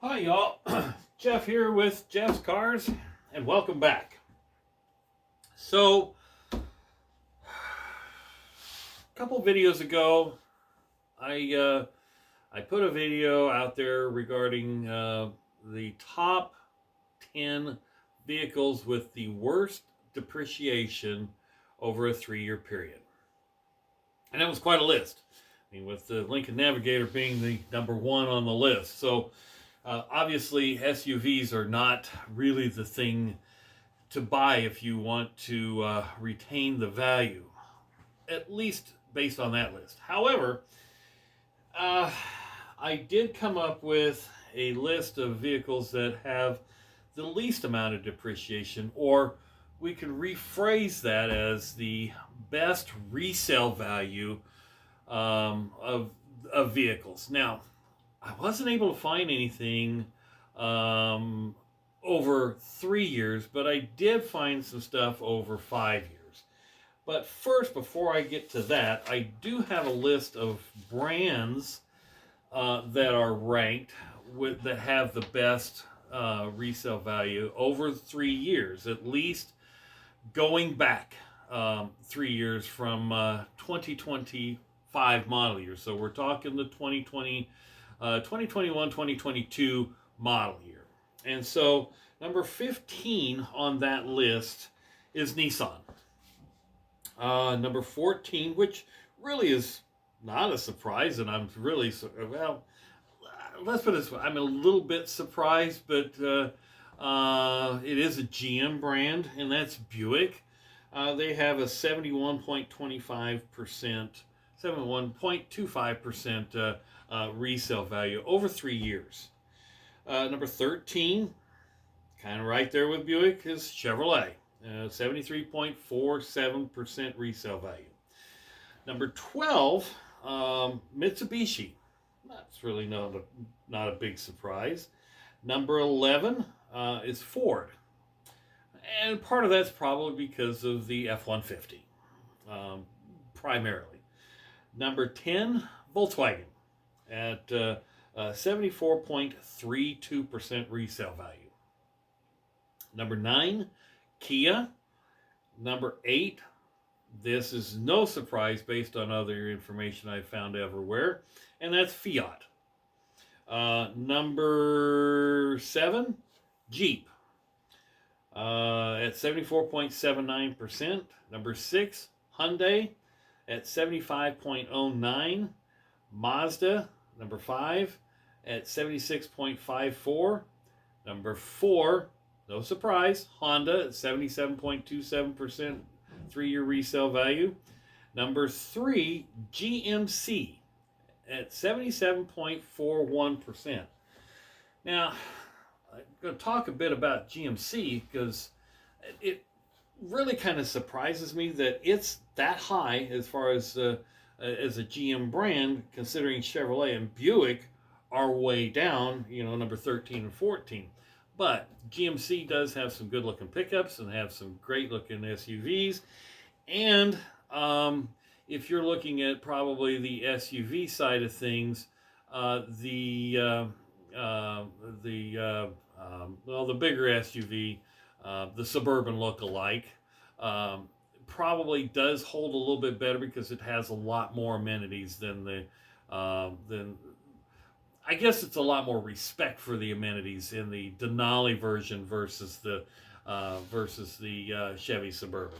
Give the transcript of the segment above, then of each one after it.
Hi y'all, Jeff here with Jeff's Cars, and welcome back. So, a couple videos ago, I put a video out there regarding the top 10 vehicles with the worst depreciation over a 3-year period, and that was quite a list. I mean, with the Lincoln Navigator being the number one on the list. So. Obviously, SUVs are not really the thing to buy if you want to retain the value, at least based on that list. However, I did come up with a list of vehicles that have the least amount of depreciation, or we could rephrase that as the best resale value of vehicles. Now, I wasn't able to find anything over 3 years, but I did find some stuff over 5 years. But first, before I get to that, I do have a list of brands that are ranked that have the best resale value over 3 years, at least going back 3 years from 2025 model year. So we're talking the 2021, 2022 model year. And so number 15 on that list is Nissan. Number 14, which really is not a surprise, and I'm really, well, let's put it this way, I'm a little bit surprised, but it is a GM brand, and that's Buick. They have a 71.25% resale value over 3 years. Number 13, kind of right there with Buick, is Chevrolet. 73.47% resale value. Number 12, Mitsubishi. That's really not a big surprise. Number 11 is Ford. And part of that's probably because of the F-150, primarily. Number 10, Volkswagen at 74.32% resale value. Number 9, Kia. Number 8, this is no surprise based on other information I've found everywhere, and that's Fiat. Number 7, Jeep at 74.79%. Number 6, Hyundai at 75.09%. Mazda, number 5, at 76.54%. Number 4, no surprise, Honda at 77.27% 3-year resale value. Number 3, GMC at 77.41%. Now, I'm going to talk a bit about GMC because it really kind of surprises me that it's that high as far as a GM brand, considering Chevrolet and Buick are way down, number 13 and 14. But GMC does have some good looking pickups and have some great looking SUVs. And if you're looking at probably the SUV side of things, the bigger SUV, the Suburban look-alike, probably does hold a little bit better because it has a lot more amenities than I guess it's a lot more respect for the amenities in the Denali version versus the Chevy Suburban.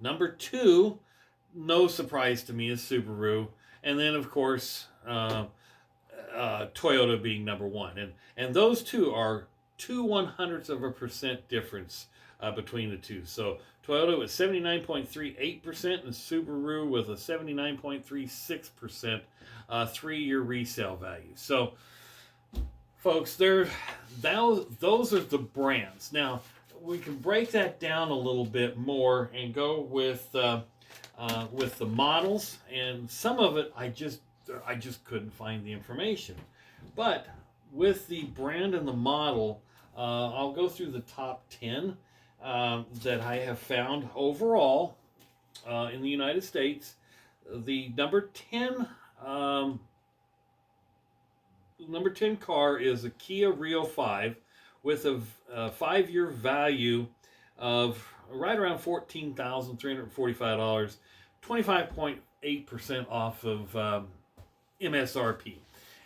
Number 2, no surprise to me, is Subaru, and then of course Toyota being number 1, and those two are 0.02% difference between the two. So Toyota with 79.38% and Subaru with a 79.36% 3-year resale value. So, folks, those are the brands. Now we can break that down a little bit more and go with the models, and some of it I just couldn't find the information. But with the brand and the model, I'll go through the top 10 that I have found overall in the United States. The number 10 number 10 car is a Kia Rio 5 with a 5-year value of right around $14,345, 25.8% off of MSRP.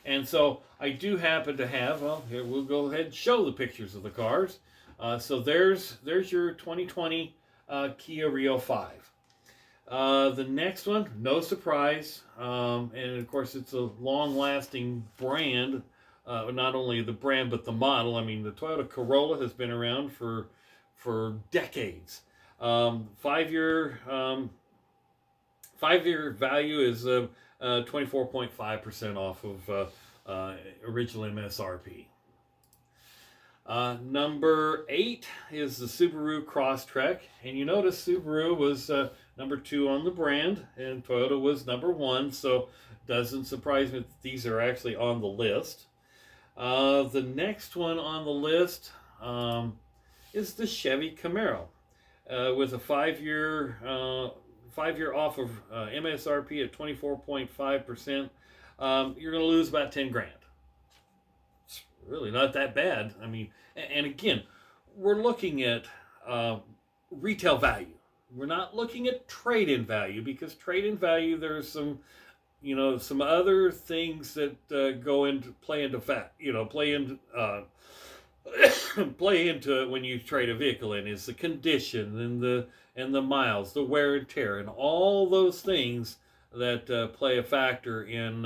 And so I do happen to have, well, here we'll go ahead and show the pictures of the cars. So there's your 2020 Kia Rio 5. The next one, no surprise, and of course it's a long-lasting brand. Not only the brand but the model. I mean, the Toyota Corolla has been around for decades. 5-year value is 24.5% off of original MSRP. Number 8 is the Subaru Crosstrek, and you notice Subaru was number 2 on the brand, and Toyota was number 1, so doesn't surprise me that these are actually on the list. The next one on the list is the Chevy Camaro, with a 5-year off of MSRP at 24.5%. You're going to lose about 10 grand. It's really not that bad. I mean, and again, we're looking at retail value. We're not looking at trade-in value, because trade-in value, there's some other things that play into it when you trade a vehicle in, is the condition and the miles, the wear and tear, and all those things that play a factor in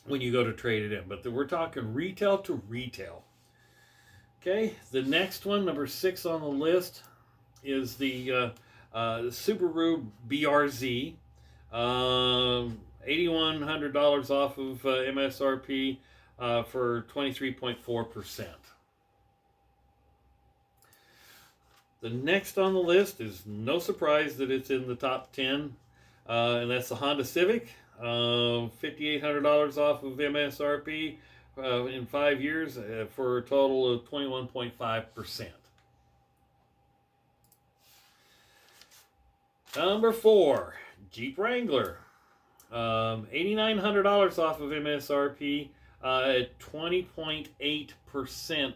when you go to trade it in. But we're talking retail to retail. Okay, the next one, number 6 on the list, is the Subaru BRZ. $8,100 off of MSRP for 23.4%. The next on the list is no surprise that it's in the top 10, and that's the Honda Civic. $5,800 off of MSRP in 5 years for a total of 21.5%. Number 4, Jeep Wrangler. $8,900 off of MSRP at 20.8%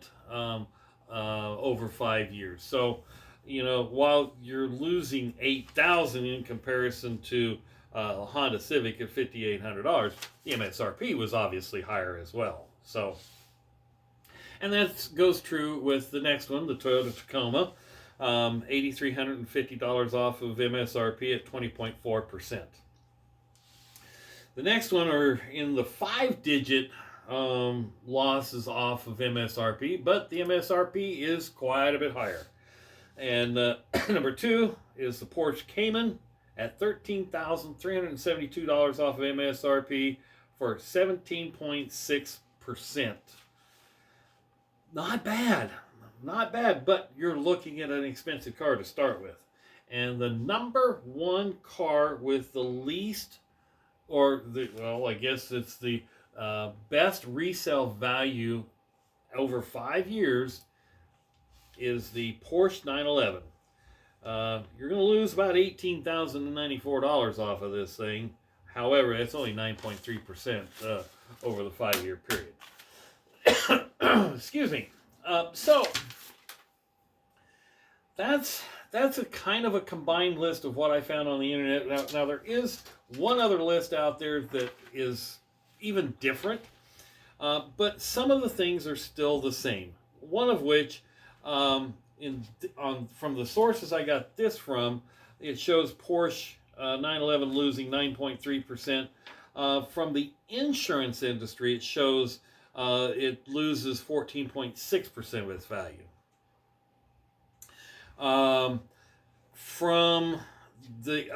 over 5 years. So, while you're losing $8,000 in comparison to Honda Civic at $5,800, the MSRP was obviously higher as well. So, and that goes true with the next one, the Toyota Tacoma. $8,350 off of MSRP at 20.4%. The next one are in the 5-digit losses off of MSRP, but the MSRP is quite a bit higher. And number 2 is the Porsche Cayman at $13,372 off of MSRP for 17.6%. Not bad. Not bad, but you're looking at an expensive car to start with. And the number 1 car with the least, I guess it's the best resale value over 5 years, is the Porsche 911. You're going to lose about $18,094 off of this thing. However, it's only 9.3% over the 5-year period. Excuse me. So that's a kind of a combined list of what I found on the internet. Now there is one other list out there that is even different, but some of the things are still the same. One of which, from the sources I got this from, it shows Porsche 911 losing 9.3%. From the insurance industry, it shows it loses 14.6% of its value. From the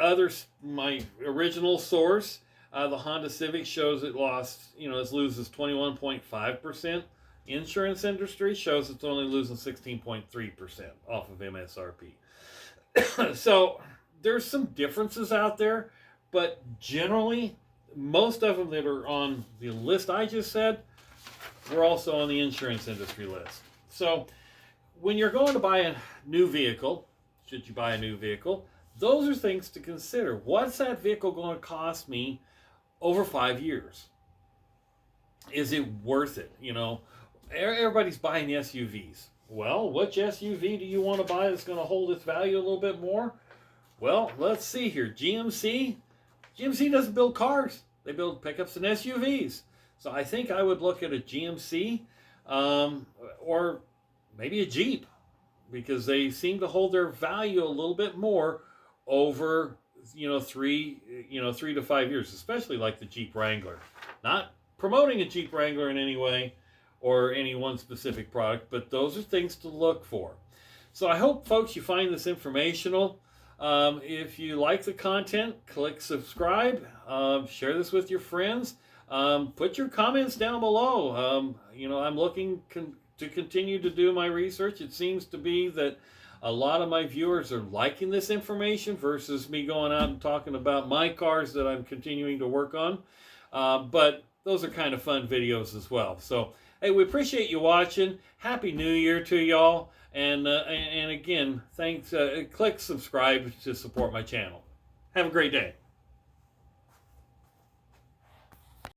my original source, the Honda Civic shows it loses 21.5%. Insurance industry shows it's only losing 16.3% off of MSRP. So there's some differences out there, but generally, most of them that are on the list I just said were also on the insurance industry list. So when you're going to buy a new vehicle, should you buy a new vehicle, those are things to consider. What's that vehicle going to cost me over 5 years? is it worth it? Everybody's buying SUVs. Well, which SUV do you want to buy that's going to hold its value a little bit more? Well, let's see here. GMC doesn't build cars. They build pickups and SUVs. So I think I would look at a GMC, or maybe a Jeep, because they seem to hold their value a little bit more over 3 to 5 years, especially like the Jeep Wrangler. Not promoting a Jeep Wrangler in any way or any one specific product, but those are things to look for. So I hope, folks, you find this informational. If you like the content, click subscribe. Share this with your friends. Put your comments down below. I'm looking to continue to do my research. It seems to be that a lot of my viewers are liking this information versus me going out and talking about my cars that I'm continuing to work on. But those are kind of fun videos as well. So, hey, we appreciate you watching. Happy New Year to y'all. And again, thanks. Click subscribe to support my channel. Have a great day.